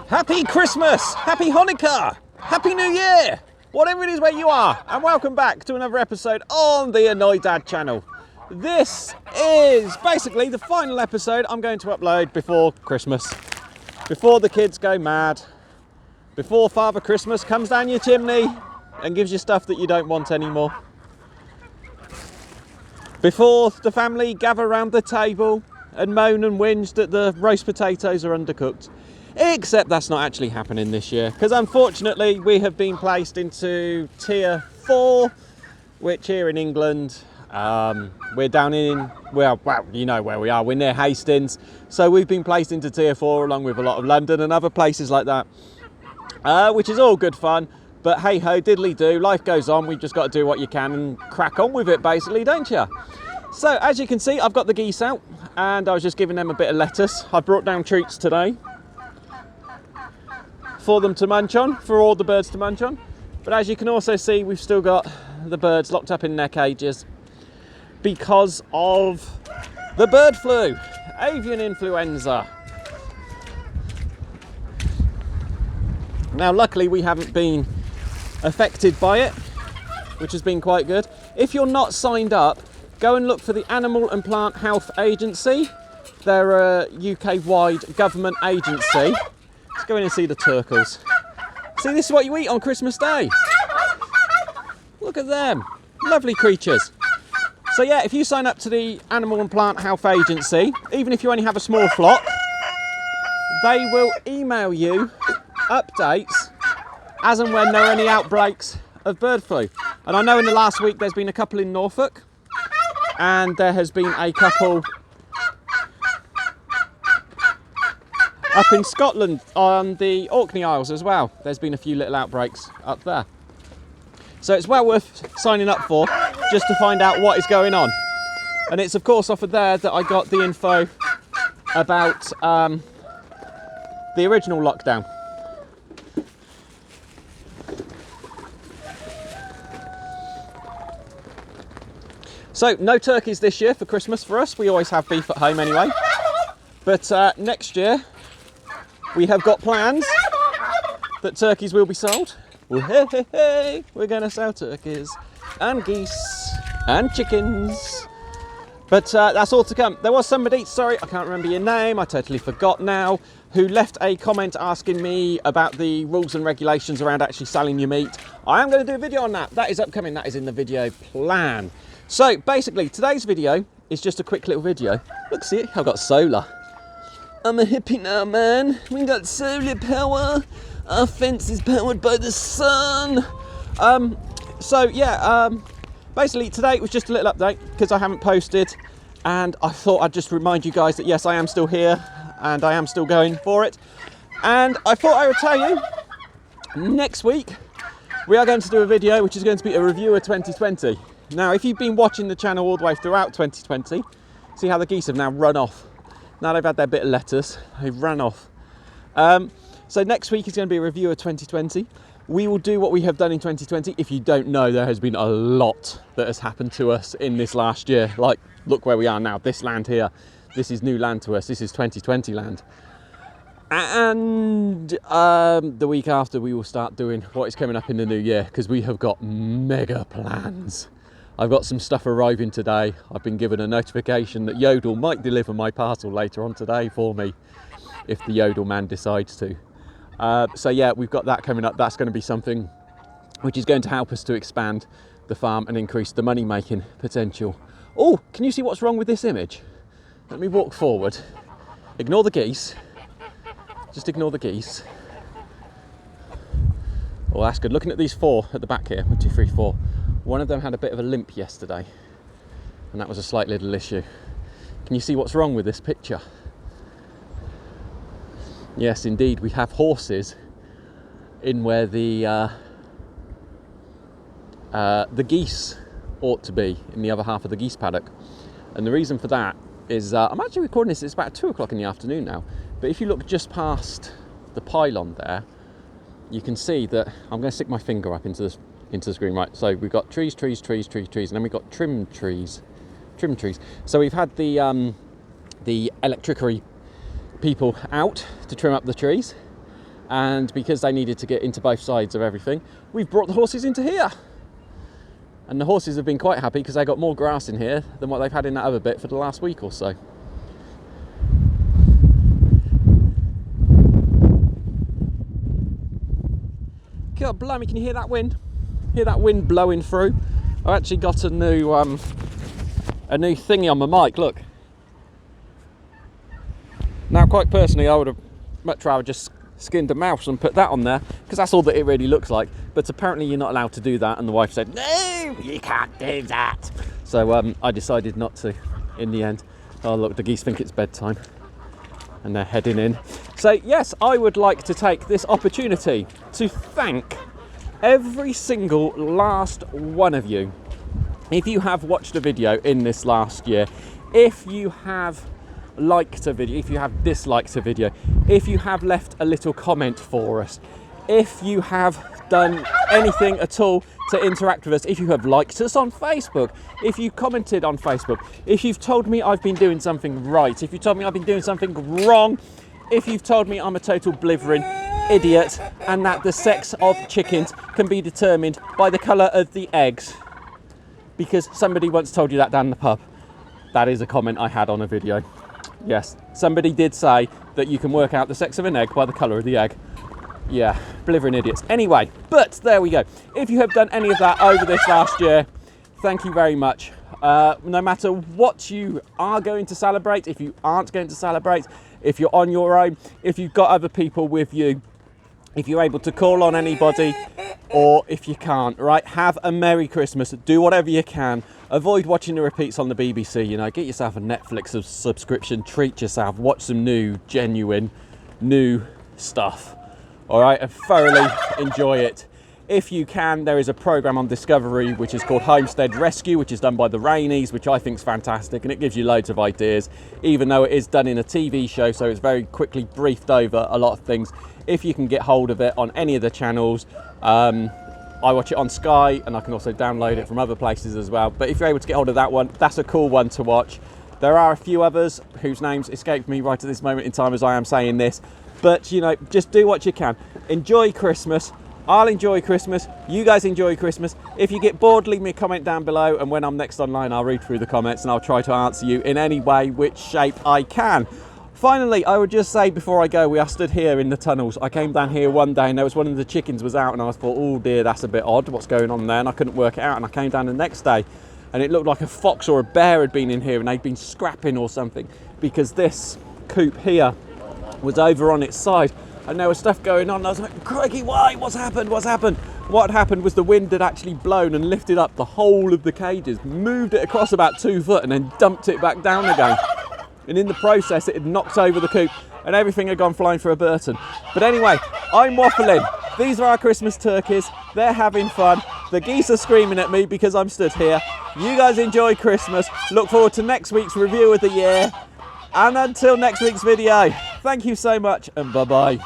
Happy Christmas, Happy Hanukkah, Happy New Year, whatever it is where you are, and welcome back to another episode on the Annoyed Dad channel. This is basically the final episode I'm going to upload before Christmas, before the kids go mad, before Father Christmas comes down your chimney and gives you stuff that you don't want anymore, before the family gather around the table and moan and whinge that the roast potatoes are undercooked. Except that's not actually happening this year, because unfortunately we have been placed into tier 4, which here in England, we're down in, well, you know where we are, we're near Hastings, so we've been placed into tier 4 along with a lot of London and other places like that, which is all good fun, but hey ho, diddly do, life goes on, we've just got to do what you can and crack on with it basically, don't you? So as you can see, I've got the geese out and I was just giving them a bit of lettuce. I brought down treats today for them to munch on, for all the birds to munch on. But as you can also see, we've still got the birds locked up in their cages because of the bird flu, avian influenza. Now, luckily we haven't been affected by it, which has been quite good. If you're not signed up, go and look for the Animal and Plant Health Agency. They're a UK-wide government agency. Let's go in and see the turtles. See, this is what you eat on Christmas Day. Look at them, lovely creatures. So yeah, if you sign up to the Animal and Plant Health Agency, even if you only have a small flock, they will email you updates as and when there are any outbreaks of bird flu. And I know in the last week there's been a couple in Norfolk, and there has been a couple up in Scotland on the Orkney Isles as well. There's been a few little outbreaks up there. So it's well worth signing up for, just to find out what is going on. And it's of course off of there that I got the info about the original lockdown. So no turkeys this year for Christmas for us. We always have beef at home anyway. But next year, we have got plans that turkeys will be sold. Hey, we're going to sell turkeys and geese and chickens. But that's all to come. There was somebody, sorry, I can't remember your name, I totally forgot now, who left a comment asking me about the rules and regulations around actually selling your meat. I am going to do a video on that. That is upcoming. That is in the video plan. So basically, today's video is just a quick little video. Look, see, I've got solar. I'm a hippie now, man. We got solar power. Our fence is powered by the sun. So yeah, basically today it was just a little update because I haven't posted, and I thought I'd just remind you guys that yes, I am still here and I am still going for it. And I thought I would tell you, next week we are going to do a video which is going to be a review of 2020. Now, if you've been watching the channel all the way throughout 2020, see how the geese have now run off. Now they've had their bit of lettuce, they've run off. So next week is going to be a review of 2020. We will do what we have done in 2020. If you don't know, there has been a lot that has happened to us in this last year. Like, look where we are now, this land here. This is new land to us, this is 2020 land. And the week after we will start doing what is coming up in the new year, because we have got mega plans. I've got some stuff arriving today. I've been given a notification that Yodel might deliver my parcel later on today for me, if the Yodel man decides to. So yeah, we've got that coming up. That's going to be something which is going to help us to expand the farm and increase the money making potential. Oh, can you see what's wrong with this image? Let me walk forward. Ignore the geese. Just ignore the geese. Oh, that's good. Looking at these 4 at the back here, 1, 2, 3, 4. One of them had a bit of a limp yesterday, and that was a slight little issue. Can you see what's wrong with this picture? Yes, indeed, we have horses in where the geese ought to be, in the other half of the geese paddock. And the reason for that is, I'm actually recording this, it's about 2 o'clock in the afternoon now, but if you look just past the pylon there, you can see that, I'm going to stick my finger up into the screen, right? So we've got trees, and then we've got trimmed trees. So we've had the electricity people out to trim up the trees, and because they needed to get into both sides of everything, we've brought the horses into here. And the horses have been quite happy because they got more grass in here than what they've had in that other bit for the last week or so. God blimey, can you hear that wind? Hear that wind blowing through? I actually got a new thingy on my mic, look. Now, quite personally, I would have much rather just skinned a mouse and put that on there, because that's all that it really looks like. But apparently you're not allowed to do that, and the wife said, no, you can't do that. So I decided not to in the end. Oh look, the geese think it's bedtime and they're heading in. So yes, I would like to take this opportunity to thank every single last one of you. If you have watched a video in this last year, if you have liked a video, if you have disliked a video, if you have left a little comment for us, if you have done anything at all to interact with us, if you have liked us on Facebook, if you commented on Facebook, if you've told me I've been doing something right, if you told me I've been doing something wrong, if you've told me I'm a total blithering idiot and that the sex of chickens can be determined by the colour of the eggs, because somebody once told you that down the pub. That is a comment I had on a video. Yes, somebody did say that you can work out the sex of an egg by the colour of the egg. Yeah, blithering idiots. Anyway, but there we go. If you have done any of that over this last year, thank you very much. No matter what you are going to celebrate, if you aren't going to celebrate, if you're on your own, if you've got other people with you, if you're able to call on anybody, or if you can't, right? Have a Merry Christmas. Do whatever you can. Avoid watching the repeats on the BBC, you know. Get yourself a Netflix subscription. Treat yourself. Watch some new, genuine, new stuff. All right? And thoroughly enjoy it. If you can, there is a programme on Discovery which is called Homestead Rescue, which is done by the Rainies, which I think is fantastic, and it gives you loads of ideas, even though it is done in a TV show, so it's very quickly briefed over a lot of things. If you can get hold of it on any of the channels, I watch it on Sky, and I can also download it from other places as well. But if you're able to get hold of that one, that's a cool one to watch. There are a few others whose names escape me right at this moment in time as I am saying this. But, you know, just do what you can. Enjoy Christmas. I'll enjoy Christmas. You guys enjoy Christmas. If you get bored, leave me a comment down below, and when I'm next online, I'll read through the comments and I'll try to answer you in any way, which shape I can. Finally, I would just say before I go, we are stood here in the tunnels. I came down here one day and there was one of the chickens was out, and I thought, oh dear, that's a bit odd. What's going on there? And I couldn't work it out, and I came down the next day and it looked like a fox or a bear had been in here and they'd been scrapping or something, because this coop here was over on its side. And there was stuff going on, and I was like, crikey, why? What's happened? What's happened? What happened was the wind had actually blown and lifted up the whole of the cages, moved it across about 2 foot and then dumped it back down again. And in the process, it had knocked over the coop and everything had gone flying for a Burton. But anyway, I'm waffling. These are our Christmas turkeys. They're having fun. The geese are screaming at me because I'm stood here. You guys enjoy Christmas. Look forward to next week's review of the year. And until next week's video, thank you so much and bye-bye.